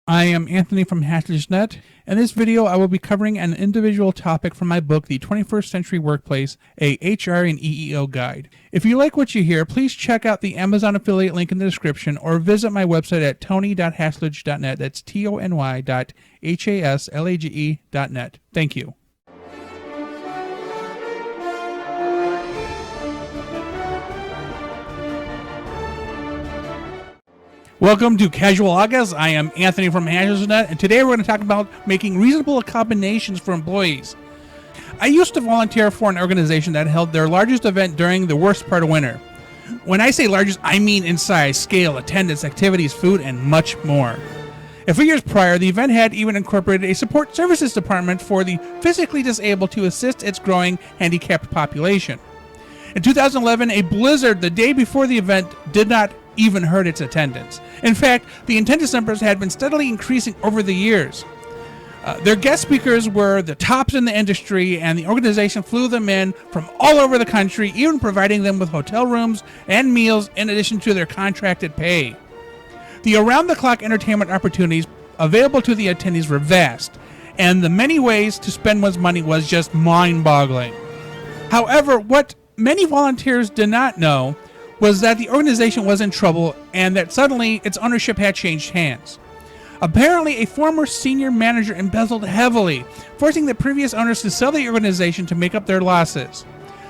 I am Anthony from Haslage. In this video, I will be covering an individual topic from my book, The 21st Century Workplace, a HR and EEO Guide. If you like what you hear, please check out the Amazon affiliate link in the description or visit my website at tony.haslage.net. That's tony.haslage.net. Thank you. Welcome to Casual August. I am Anthony from Haslage, and today we're going to talk about making reasonable accommodations for employees. I used to volunteer for an organization that held their largest event during the worst part of winter. When I say largest, I mean in size, scale, attendance, activities, food, and much more. A few years prior, the event had even incorporated a support services department for the physically disabled to assist its growing handicapped population. In 2011, a blizzard the day before the event did not even hurt its attendance. In fact, the attendance numbers had been steadily increasing over the years. Their guest speakers were the tops in the industry, and the organization flew them in from all over the country, even providing them with hotel rooms and meals in addition to their contracted pay. The around-the-clock entertainment opportunities available to the attendees were vast, and the many ways to spend one's money was just mind-boggling. However, what many volunteers did not know was that the organization was in trouble and that suddenly its ownership had changed hands. Apparently, a former senior manager embezzled heavily, forcing the previous owners to sell the organization to make up their losses.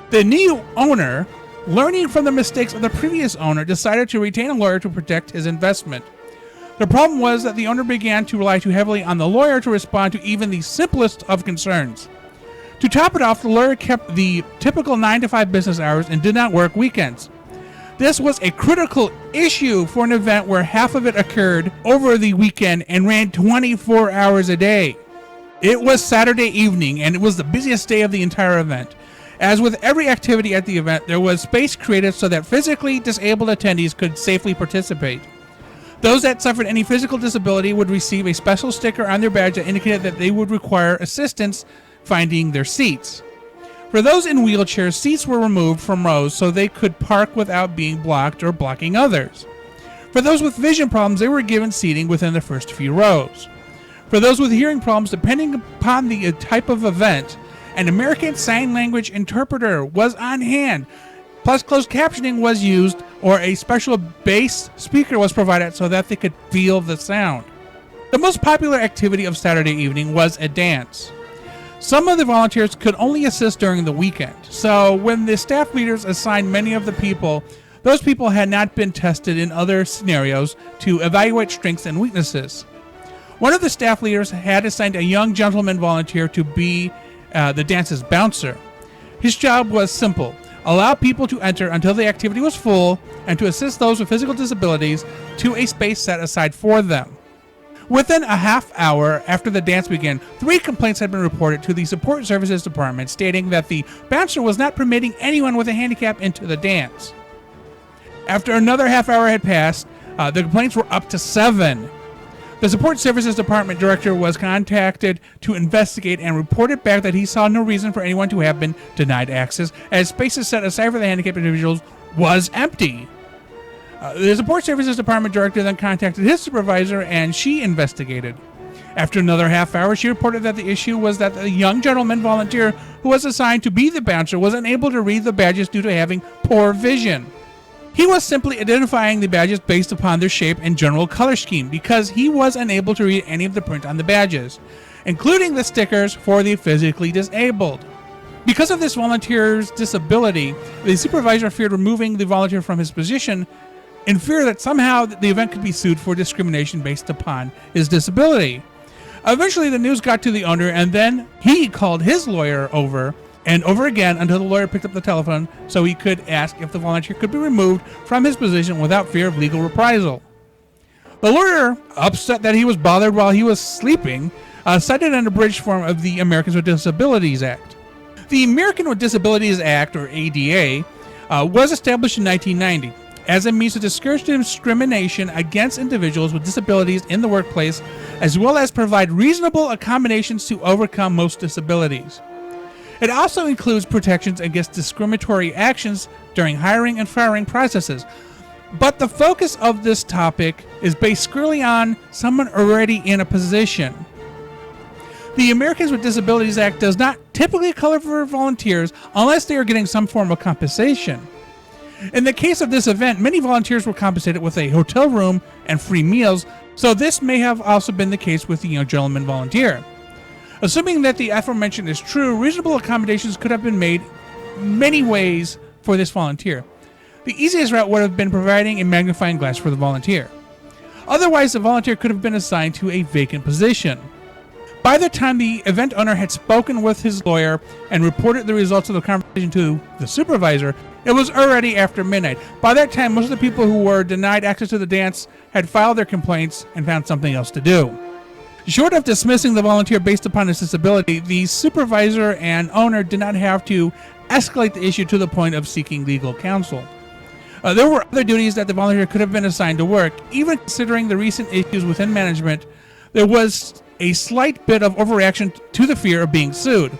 The new owner, learning from the mistakes of the previous owner, decided to retain a lawyer to protect his investment. The problem was that the owner began to rely too heavily on the lawyer to respond to even the simplest of concerns. To top it off, the lawyer kept the typical 9 to 5 business hours and did not work weekends. This was a critical issue for an event where half of it occurred over the weekend and ran 24 hours a day. It was Saturday evening, and it was the busiest day of the entire event. As with every activity at the event, there was space created so that physically disabled attendees could safely participate. Those that suffered any physical disability would receive a special sticker on their badge that indicated that they would require assistance finding their seats. For those in wheelchairs, seats were removed from rows so they could park without being blocked or blocking others. For those with vision problems, they were given seating within the first few rows. For those with hearing problems, depending upon the type of event, an American Sign Language interpreter was on hand, plus closed captioning was used, or a special bass speaker was provided so that they could feel the sound. The most popular activity of Saturday evening was a dance. Some of the volunteers could only assist during the weekend, so when the staff leaders assigned many of the people, those people had not been tested in other scenarios to evaluate strengths and weaknesses. One of the staff leaders had assigned a young gentleman volunteer to be the dance's bouncer. His job was simple: allow people to enter until the activity was full and to assist those with physical disabilities to a space set aside for them. Within a half hour after the dance began, 3 complaints had been reported to the Support Services Department stating that the bouncer was not permitting anyone with a handicap into the dance. After another half hour had passed, the complaints were up to 7. The Support Services Department director was contacted to investigate and reported back that he saw no reason for anyone to have been denied access, as spaces set aside for the handicapped individuals was empty. The Support Services Department director then contacted his supervisor, and she investigated. After another half hour, she reported that the issue was that the young gentleman volunteer who was assigned to be the bouncer was unable to read the badges due to having poor vision. He was simply identifying the badges based upon their shape and general color scheme because he was unable to read any of the print on the badges, including the stickers for the physically disabled. Because of this volunteer's disability, the supervisor feared removing the volunteer from his position in fear that somehow the event could be sued for discrimination based upon his disability. Eventually, the news got to the owner, and then he called his lawyer over and over again until the lawyer picked up the telephone so he could ask if the volunteer could be removed from his position without fear of legal reprisal. The lawyer, upset that he was bothered while he was sleeping, cited an abridged form of the Americans with Disabilities Act. The American with Disabilities Act, or ADA, was established in 1990. As a means to discourage discrimination against individuals with disabilities in the workplace, as well as provide reasonable accommodations to overcome most disabilities. It also includes protections against discriminatory actions during hiring and firing processes. But the focus of this topic is based squarely on someone already in a position. The Americans with Disabilities Act does not typically cover for volunteers unless they are getting some form of compensation. In the case of this event, many volunteers were compensated with a hotel room and free meals, so this may have also been the case with the young gentleman volunteer. Assuming that the aforementioned is true, reasonable accommodations could have been made many ways for this volunteer. The easiest route would have been providing a magnifying glass for the volunteer. Otherwise, the volunteer could have been assigned to a vacant position. By the time the event owner had spoken with his lawyer and reported the results of the conversation to the supervisor, it was already after midnight. By that time, most of the people who were denied access to the dance had filed their complaints and found something else to do. Short of dismissing the volunteer based upon his disability, the supervisor and owner did not have to escalate the issue to the point of seeking legal counsel. There were other duties that the volunteer could have been assigned to work. Even considering the recent issues within management, there was a slight bit of overreaction to the fear of being sued.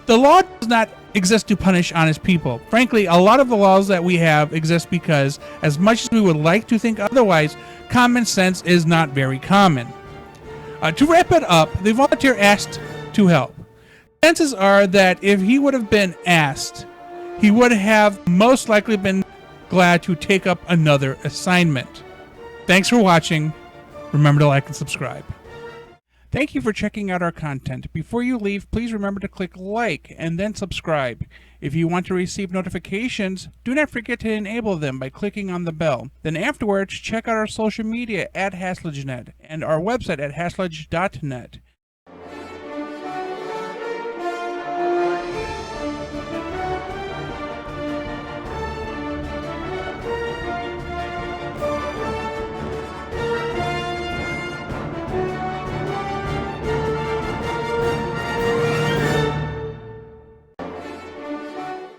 The law does not exist to punish honest people. Frankly, a lot of the laws that we have exist because, as much as we would like to think otherwise, common sense is not very common. To wrap it up, the volunteer asked to help. Chances are that if he would have been asked, he would have most likely been glad to take up another assignment. Thanks for watching. Remember to like and subscribe. Thank you for checking out our content. Before you leave, please remember to click like and then subscribe. If you want to receive notifications, do not forget to enable them by clicking on the bell. Then afterwards, check out our social media at HaslageNet and our website at haslage.net.